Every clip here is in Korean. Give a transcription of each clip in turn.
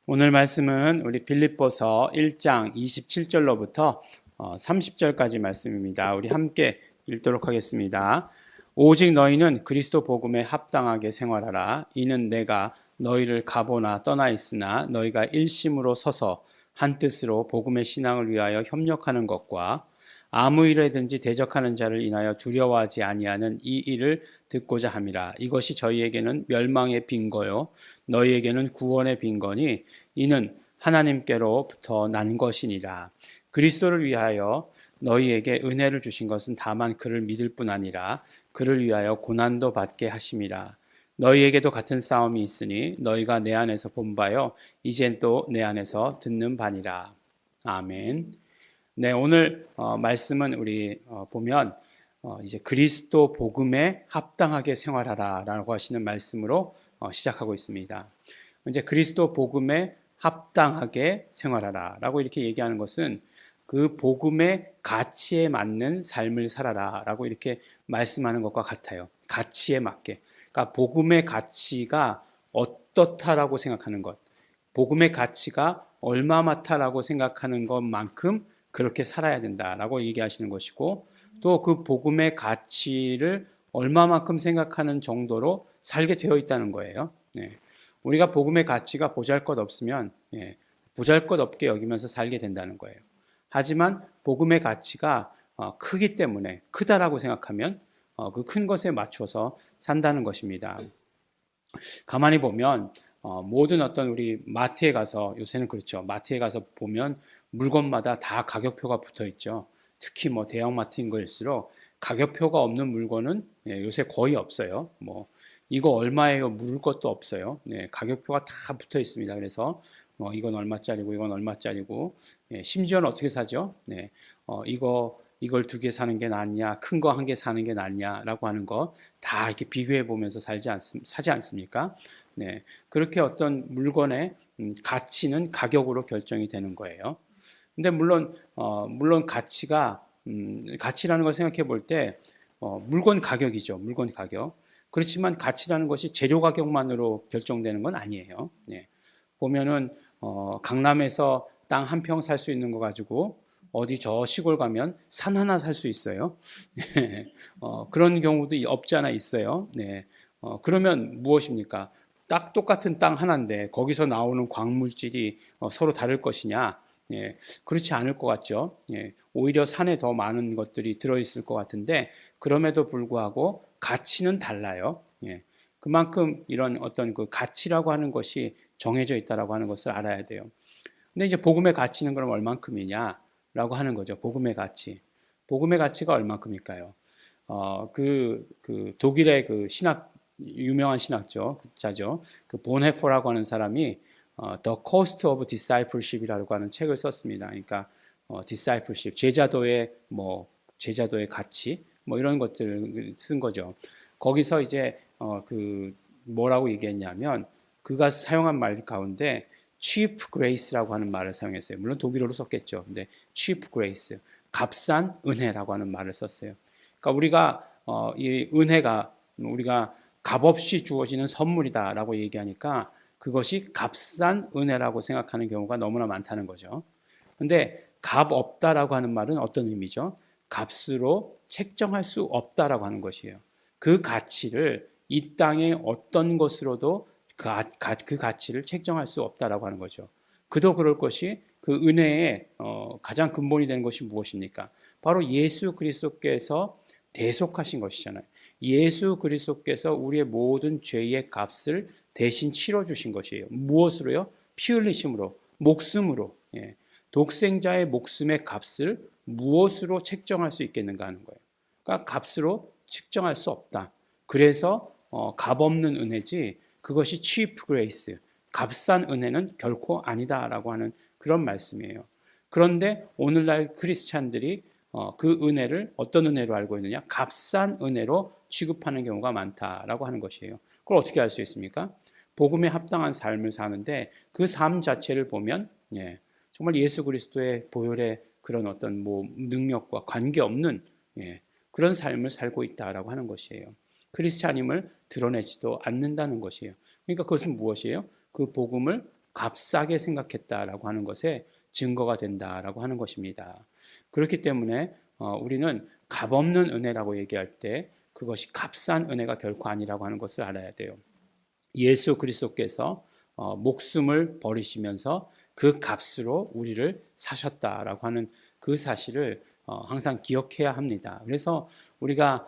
오늘 말씀은 우리 빌립보서 1장 27절로부터 30절까지 말씀입니다. 우리 함께 읽도록 하겠습니다. 오직 너희는 그리스도 복음에 합당하게 생활하라. 이는 내가 너희를 가보나 떠나 있으나 너희가 일심으로 서서 한 뜻으로 복음의 신앙을 위하여 협력하는 것과 아무 일에든지 대적하는 자를 인하여 두려워하지 아니하는 이 일을 듣고자 함이라. 이것이 저희에게는 멸망의 빈거요 너희에게는 구원의 빈거니 이는 하나님께로부터 난 것이니라. 그리스도를 위하여 너희에게 은혜를 주신 것은 다만 그를 믿을 뿐 아니라 그를 위하여 고난도 받게 하심이라. 너희에게도 같은 싸움이 있으니 너희가 내 안에서 본 바요 이젠 또 내 안에서 듣는 바니라. 아멘. 네, 오늘 말씀은 우리 보면 이제 그리스도 복음에 합당하게 생활하라라고 하시는 말씀으로 시작하고 있습니다. 이제 그리스도 복음에 합당하게 생활하라라고 이렇게 얘기하는 것은 그 복음의 가치에 맞는 삶을 살아라라고 이렇게 말씀하는 것과 같아요. 가치에 맞게. 그러니까 복음의 가치가 어떻다라고 생각하는 것, 복음의 가치가 얼마마다라고 생각하는 것만큼 그렇게 살아야 된다라고 얘기하시는 것이고, 또 그 복음의 가치를 얼마만큼 생각하는 정도로 살게 되어 있다는 거예요. 네. 우리가 복음의 가치가 보잘것없으면 보잘것없게 여기면서 살게 된다는 거예요. 하지만 복음의 가치가 크기 때문에 크다라고 생각하면 그 큰 것에 맞춰서 산다는 것입니다. 가만히 보면 모든 어떤 우리 마트에 가서, 요새는 그렇죠, 마트에 가서 보면 물건마다 다 가격표가 붙어 있죠. 특히 뭐 대형마트인 거일수록 가격표가 없는 물건은 요새 거의 없어요. 뭐 이거 얼마예요? 물을 것도 없어요. 가격표가 다 붙어 있습니다. 그래서 이건 얼마짜리고 이건 얼마짜리고, 심지어는 어떻게 사죠? 이걸 두 개 사는 게 낫냐, 큰 거 한 개 사는 게 낫냐라고 하는 거 다 이렇게 비교해 보면서 사지 않습니까? 그렇게 어떤 물건의 가치는 가격으로 결정이 되는 거예요. 근데 물론 가치라는 걸 생각해 볼 때, 물건 가격이죠. 물건 가격. 그렇지만 가치라는 것이 재료 가격만으로 결정되는 건 아니에요. 보면은, 강남에서 땅 한 평 살 수 있는 거 가지고 어디 저 시골 가면 산 하나 살 수 있어요. 그런 경우도 없지 않아 있어요. 그러면 무엇입니까? 딱 똑같은 땅 하나인데 거기서 나오는 광물질이 서로 다를 것이냐? 그렇지 않을 것 같죠. 오히려 산에 더 많은 것들이 들어있을 것 같은데, 그럼에도 불구하고 가치는 달라요. 그만큼 이런 어떤 그 가치라고 하는 것이 정해져 있다라고 하는 것을 알아야 돼요. 근데 이제 복음의 가치는 그럼 얼만큼이냐라고 하는 거죠. 복음의 가치. 복음의 가치가 얼만큼일까요? 그 독일의 그 유명한 신학자죠. 그 본헤퍼라고 하는 사람이 The Cost of Discipleship이라고 하는 책을 썼습니다. 그러니까 discipleship, 제자도의 가치, 뭐 이런 것들을 쓴 거죠. 거기서 이제 그 뭐라고 얘기했냐면, 그가 사용한 말 가운데 cheap grace라고 하는 말을 사용했어요. 물론 독일어로 썼겠죠. 근데 cheap grace, 값싼 은혜라고 하는 말을 썼어요. 그러니까 우리가 이 은혜가 우리가 값없이 주어지는 선물이다라고 얘기하니까 그것이 값싼 은혜라고 생각하는 경우가 너무나 많다는 거죠. 근데 값 없다라고 하는 말은 어떤 의미죠? 값으로 책정할 수 없다라고 하는 것이에요. 그 가치를 이 땅의 어떤 것으로도 그 가치를 책정할 수 없다라고 하는 거죠. 그도 그럴 것이 그 은혜의 가장 근본이 되는 것이 무엇입니까? 바로 예수 그리스도께서 대속하신 것이잖아요. 예수 그리스도께서 우리의 모든 죄의 값을 대신 치러주신 것이에요. 무엇으로요? 피 흘리심으로, 목숨으로. 독생자의 목숨의 값을 무엇으로 책정할 수 있겠는가 하는 거예요. 그러니까 값으로 측정할 수 없다. 그래서 값없는 은혜지, 그것이 cheap grace, 값싼 은혜는 결코 아니다라고 하는 그런 말씀이에요. 그런데 오늘날 크리스찬들이 그 은혜를 어떤 은혜로 알고 있느냐? 값싼 은혜로 취급하는 경우가 많다라고 하는 것이에요. 그걸 어떻게 알 수 있습니까? 복음에 합당한 삶을 사는데 그 삶 자체를 보면 정말 예수 그리스도의 보혈의 그런 어떤 능력과 관계없는 그런 삶을 살고 있다라고 하는 것이에요. 크리스찬임을 드러내지도 않는다는 것이에요. 그러니까 그것은 무엇이에요? 그 복음을 값싸게 생각했다라고 하는 것에 증거가 된다라고 하는 것입니다. 그렇기 때문에 우리는 값없는 은혜라고 얘기할 때 그것이 값싼 은혜가 결코 아니라고 하는 것을 알아야 돼요. 예수 그리스도께서 목숨을 버리시면서 그 값으로 우리를 사셨다라고 하는 그 사실을 항상 기억해야 합니다. 그래서 우리가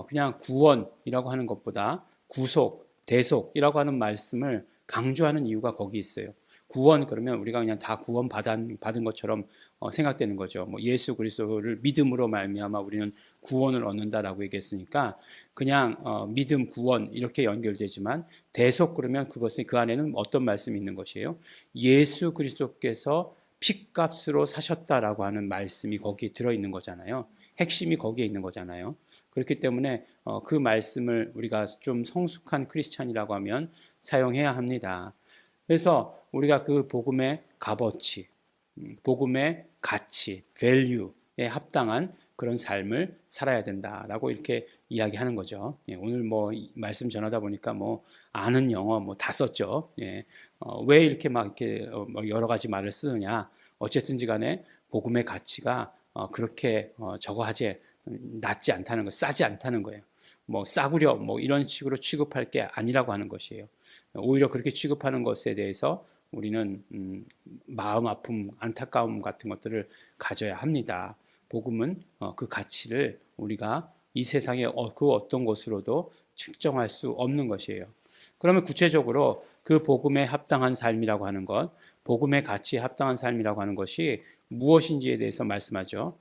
그냥 구원이라고 하는 것보다 구속, 대속이라고 하는 말씀을 강조하는 이유가 거기 있어요. 구원 그러면 우리가 그냥 다 구원 받은 것처럼 생각되는 거죠. 뭐 예수 그리스도를 믿음으로 말미암아 우리는 구원을 얻는다라고 얘기했으니까 그냥 믿음, 구원 이렇게 연결되지만 대속 그러면 그것은 그 안에는 어떤 말씀이 있는 것이에요? 예수 그리스도께서 핏값으로 사셨다라고 하는 말씀이 거기에 들어있는 거잖아요. 핵심이 거기에 있는 거잖아요. 그렇기 때문에 그 말씀을 우리가 좀 성숙한 크리스찬이라고 하면 사용해야 합니다. 그래서 우리가 그 복음의 값어치, 복음의 가치, value에 합당한 그런 삶을 살아야 된다라고 이렇게 이야기하는 거죠. 예, 오늘 뭐 말씀 전하다 보니까 뭐 아는 영어 뭐 다 썼죠. 예, 왜 이렇게 막 이렇게 여러 가지 말을 쓰느냐? 어쨌든지 간에 복음의 가치가 그렇게 저거하지 낮지 않다는 거, 싸지 않다는 거예요. 뭐 싸구려 뭐 이런 식으로 취급할 게 아니라고 하는 것이에요. 오히려 그렇게 취급하는 것에 대해서 우리는 마음 아픔, 안타까움 같은 것들을 가져야 합니다. 복음은 그 가치를 우리가 이 세상의 그 어떤 것으로도 측정할 수 없는 것이에요. 그러면 구체적으로 그 복음에 합당한 삶이라고 하는 것, 복음의 가치에 합당한 삶이라고 하는 것이 무엇인지에 대해서 말씀하죠.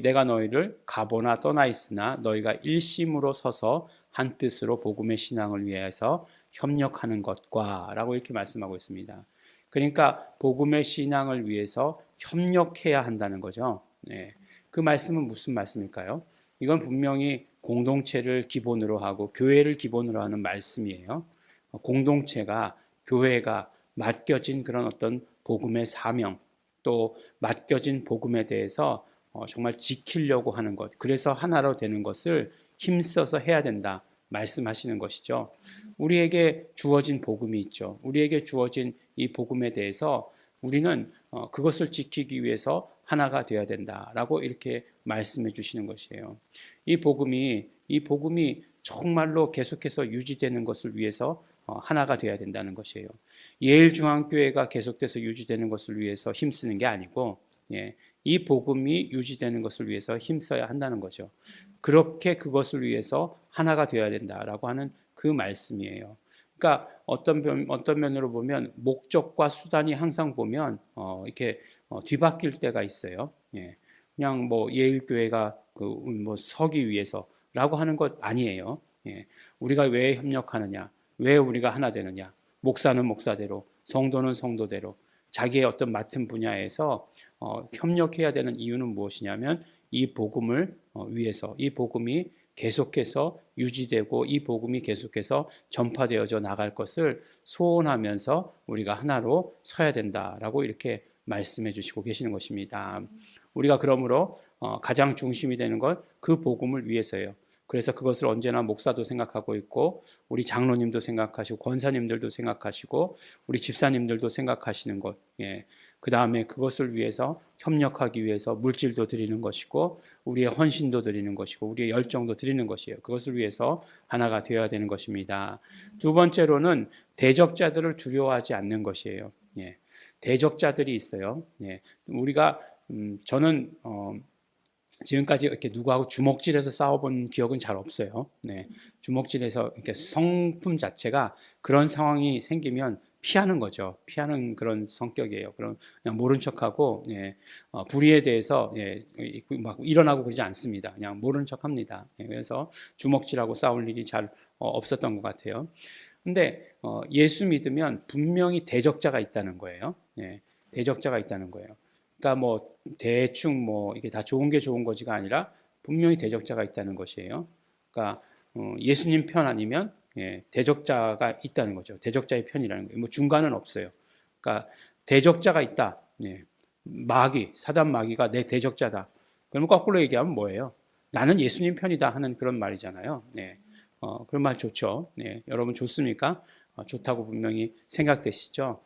내가 너희를 가보나 떠나 있으나 너희가 일심으로 서서 한 뜻으로 복음의 신앙을 위해서 협력하는 것과 라고 이렇게 말씀하고 있습니다. 그러니까 복음의 신앙을 위해서 협력해야 한다는 거죠. 네. 그 말씀은 무슨 말씀일까요? 이건 분명히 공동체를 기본으로 하고 교회를 기본으로 하는 말씀이에요. 공동체가, 교회가 맡겨진 그런 어떤 복음의 사명, 또 맡겨진 복음에 대해서 정말 지키려고 하는 것, 그래서 하나로 되는 것을 힘써서 해야 된다 말씀하시는 것이죠. 우리에게 주어진 복음이 있죠. 우리에게 주어진 이 복음에 대해서 우리는 그것을 지키기 위해서 하나가 되어야 된다라고 이렇게 말씀해 주시는 것이에요. 이 복음이 정말로 계속해서 유지되는 것을 위해서 하나가 되어야 된다는 것이에요. 예일중앙교회가 계속돼서 유지되는 것을 위해서 힘쓰는 게 아니고, 이 복음이 유지되는 것을 위해서 힘써야 한다는 거죠. 그렇게 그것을 위해서 하나가 되어야 된다라고 하는 그 말씀이에요. 그러니까 어떤 면으로 보면 목적과 수단이 항상 보면 이렇게 뒤바뀔 때가 있어요. 그냥 뭐 예일교회가 뭐 서기 위해서라고 하는 것 아니에요. 우리가 왜 협력하느냐, 왜 우리가 하나 되느냐, 목사는 목사대로, 성도는 성도대로 자기의 어떤 맡은 분야에서 협력해야 되는 이유는 무엇이냐면 이 복음을 위해서, 이 복음이 계속해서 유지되고 이 복음이 계속해서 전파되어져 나갈 것을 소원하면서 우리가 하나로 서야 된다라고 이렇게 말씀해 주시고 계시는 것입니다. 우리가 그러므로 가장 중심이 되는 건 그 복음을 위해서예요. 그래서 그것을 언제나 목사도 생각하고 있고 우리 장로님도 생각하시고 권사님들도 생각하시고 우리 집사님들도 생각하시는 것. 그 다음에 그것을 위해서 협력하기 위해서 물질도 드리는 것이고 우리의 헌신도 드리는 것이고 우리의 열정도 드리는 것이에요. 그것을 위해서 하나가 되어야 되는 것입니다. 두 번째로는 대적자들을 두려워하지 않는 것이에요. 대적자들이 있어요. 우리가 저는 지금까지 이렇게 누구하고 주먹질해서 싸워본 기억은 잘 없어요. 주먹질해서 이렇게 성품 자체가 그런 상황이 생기면 피하는 거죠. 피하는 그런 성격이에요. 그럼 그냥 모른 척하고 불의에 대해서 막 일어나고 그러지 않습니다. 그냥 모른 척합니다. 그래서 주먹질하고 싸울 일이 잘 없었던 것 같아요. 근데 예수 믿으면 분명히 대적자가 있다는 거예요. 대적자가 있다는 거예요. 그러니까 뭐 대충 뭐 이게 다 좋은 게 좋은 거지가 아니라 분명히 대적자가 있다는 것이에요. 그러니까 예수님 편 아니면 대적자가 있다는 거죠. 대적자의 편이라는 거예요. 뭐 중간은 없어요. 그러니까 대적자가 있다. 사단 마귀가 내 대적자다. 그러면 거꾸로 얘기하면 뭐예요? 나는 예수님 편이다 하는 그런 말이잖아요. 그런 말 좋죠. 여러분 좋습니까? 좋다고 분명히 생각되시죠?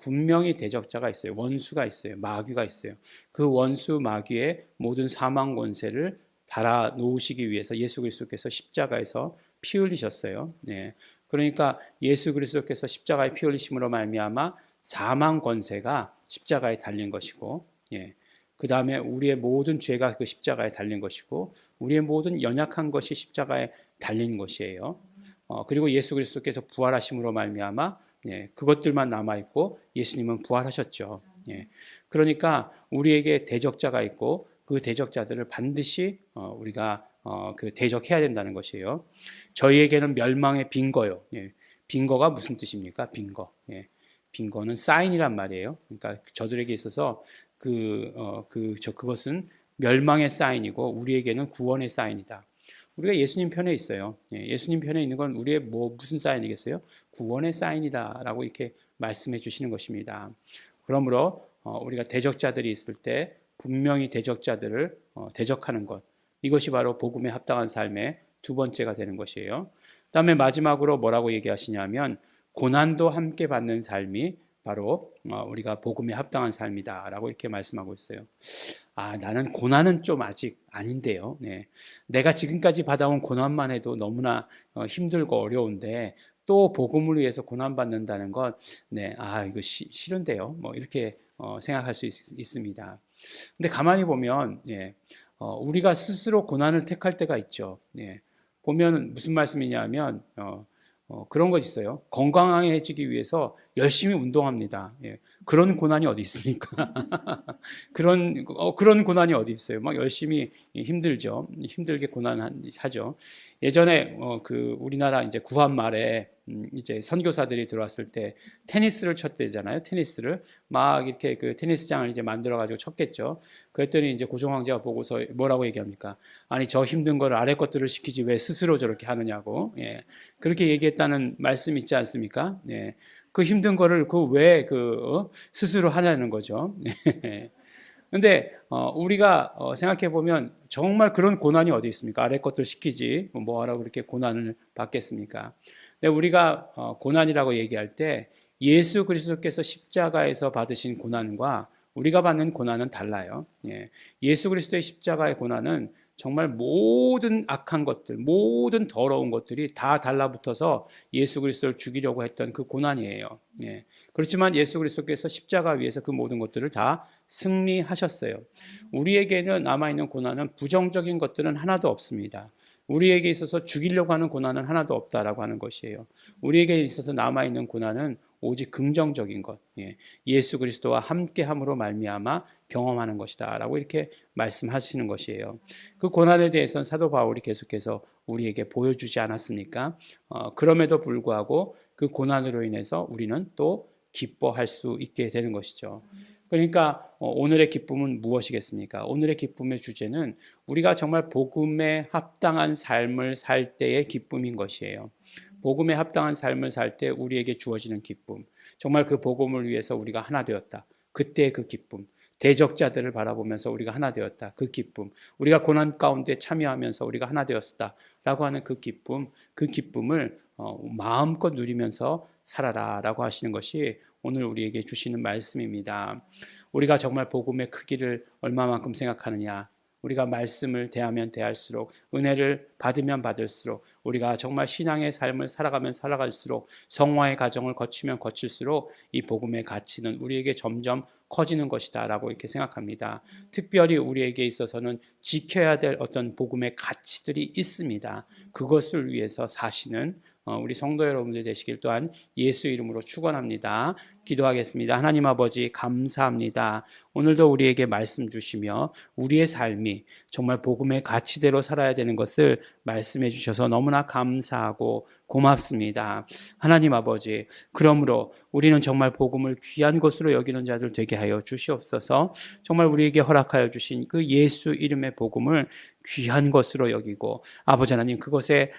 분명히 대적자가 있어요. 원수가 있어요. 마귀가 있어요. 그 원수 마귀의 모든 사망 권세를 달아 놓으시기 위해서 예수 그리스도께서 십자가에서 피 흘리셨어요. 네. 그러니까 예수 그리스도께서 십자가에 피 흘리심으로 말미암아 사망 권세가 십자가에 달린 것이고, 예. 그 다음에 우리의 모든 죄가 그 십자가에 달린 것이고, 우리의 모든 연약한 것이 십자가에 달린 것이에요. 그리고 예수 그리스도께서 부활하심으로 말미암아 예, 그것들만 남아 있고 예수님은 부활하셨죠. 예. 그러니까 우리에게 대적자가 있고 그 대적자들을 반드시 우리가 그 대적해야 된다는 것이에요. 저희에게는 멸망의 빈거요. 예. 빈거가 무슨 뜻입니까? 빈거. 예. 빈거는 사인이란 말이에요. 그러니까 저들에게 있어서 그것은 멸망의 사인이고 우리에게는 구원의 사인이다. 우리가 예수님 편에 있어요. 예수님 편에 있는 건 우리의 무슨 사인이겠어요? 구원의 사인이다라고 이렇게 말씀해 주시는 것입니다. 그러므로 우리가 대적자들이 있을 때 분명히 대적자들을 대적하는 것, 이것이 바로 복음에 합당한 삶의 두 번째가 되는 것이에요. 그다음에 마지막으로 뭐라고 얘기하시냐면 고난도 함께 받는 삶이 바로 우리가 복음에 합당한 삶이다라고 이렇게 말씀하고 있어요. 나는 고난은 좀 아직 아닌데요. 네. 내가 지금까지 받아온 고난만 해도 너무나 힘들고 어려운데 또 복음을 위해서 고난받는다는 건 네, 이거 싫은데요. 뭐 이렇게 생각할 수 있습니다. 근데 가만히 보면 예, 우리가 스스로 고난을 택할 때가 있죠. 예. 보면 무슨 말씀이냐면 그런 것 있어요. 건강해지기 위해서 열심히 운동합니다. 예. 그런 고난이 어디 있습니까? 그런 고난이 어디 있어요? 막 열심히 힘들죠. 힘들게 고난하죠. 예전에 우리나라 이제 구한 말에 이제 선교사들이 들어왔을 때 테니스를 쳤대잖아요. 테니스를 막 이렇게 그 테니스장을 이제 만들어 가지고 쳤겠죠. 그랬더니 이제 고종 황제가 보고서 뭐라고 얘기합니까? 아니 저 힘든 걸 아래 것들을 시키지 왜 스스로 저렇게 하느냐고. 예. 그렇게 얘기했다는 말씀 있지 않습니까? 예. 그 힘든 거를 왜 스스로 하냐는 거죠. 근데 우리가 생각해 보면 정말 그런 고난이 어디 있습니까? 아래 것들 시키지 뭐 하라고 그렇게 고난을 받겠습니까? 근데 우리가 고난이라고 얘기할 때 예수 그리스도께서 십자가에서 받으신 고난과 우리가 받는 고난은 달라요. 예. 예수 그리스도의 십자가의 고난은 정말 모든 악한 것들, 모든 더러운 것들이 다 달라붙어서 예수 그리스도를 죽이려고 했던 그 고난이에요. 예. 그렇지만 예수 그리스도께서 십자가 위에서 그 모든 것들을 다 승리하셨어요. 우리에게는 남아있는 고난은 부정적인 것들은 하나도 없습니다. 우리에게 있어서 죽이려고 하는 고난은 하나도 없다라고 하는 것이에요. 우리에게 있어서 남아있는 고난은 오직 긍정적인 것, 예수 그리스도와 함께함으로 말미암아 경험하는 것이다라고 이렇게 말씀하시는 것이에요. 그 고난에 대해서는 사도 바울이 계속해서 우리에게 보여주지 않았습니까? 그럼에도 불구하고 그 고난으로 인해서 우리는 또 기뻐할 수 있게 되는 것이죠. 그러니까 오늘의 기쁨은 무엇이겠습니까? 오늘의 기쁨의 주제는 우리가 정말 복음에 합당한 삶을 살 때의 기쁨인 것이에요. 복음에 합당한 삶을 살 때 우리에게 주어지는 기쁨, 정말 그 복음을 위해서 우리가 하나 되었다. 그때의 그 기쁨, 대적자들을 바라보면서 우리가 하나 되었다. 그 기쁨, 우리가 고난 가운데 참여하면서 우리가 하나 되었다라고 하는 그 기쁨을 마음껏 누리면서 살아라라고 하시는 것이 오늘 우리에게 주시는 말씀입니다. 우리가 정말 복음의 크기를 얼마만큼 생각하느냐, 우리가 말씀을 대하면 대할수록, 은혜를 받으면 받을수록, 우리가 정말 신앙의 삶을 살아가면 살아갈수록, 성화의 과정을 거치면 거칠수록 이 복음의 가치는 우리에게 점점 커지는 것이다 라고 이렇게 생각합니다. 특별히 우리에게 있어서는 지켜야 될 어떤 복음의 가치들이 있습니다. 그것을 위해서 사시는 우리 성도 여러분들 되시길 또한 예수 이름으로 축원합니다. 기도하겠습니다. 하나님 아버지 감사합니다. 오늘도 우리에게 말씀 주시며 우리의 삶이 정말 복음의 가치대로 살아야 되는 것을 말씀해 주셔서 너무나 감사하고 고맙습니다. 하나님 아버지, 그러므로 우리는 정말 복음을 귀한 것으로 여기는 자들 되게 하여 주시옵소서. 정말 우리에게 허락하여 주신 그 예수 이름의 복음을 귀한 것으로 여기고 아버지 하나님 그것에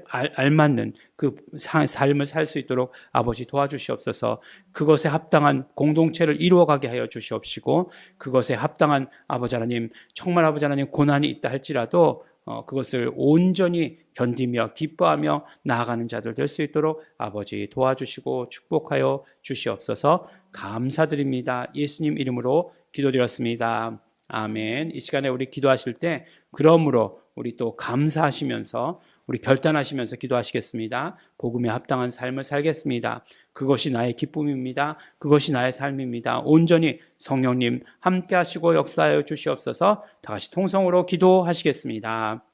알맞는 그 삶을 살 수 있도록 아버지 도와주시옵소서. 그것에 합당한 공동체를 이루어가게 하여 주시옵시고 그것에 합당한 아버지 하나님 정말 아버지 하나님 고난이 있다 할지라도 그것을 온전히 견디며 기뻐하며 나아가는 자들 될 수 있도록 아버지 도와주시고 축복하여 주시옵소서. 감사드립니다. 예수님 이름으로 기도드렸습니다. 아멘. 이 시간에 우리 기도하실 때 그러므로 우리 또 감사하시면서 우리 결단하시면서 기도하시겠습니다. 복음에 합당한 삶을 살겠습니다. 그것이 나의 기쁨입니다. 그것이 나의 삶입니다. 온전히 성령님 함께 하시고 역사하여 주시옵소서. 다 같이 통성으로 기도하시겠습니다.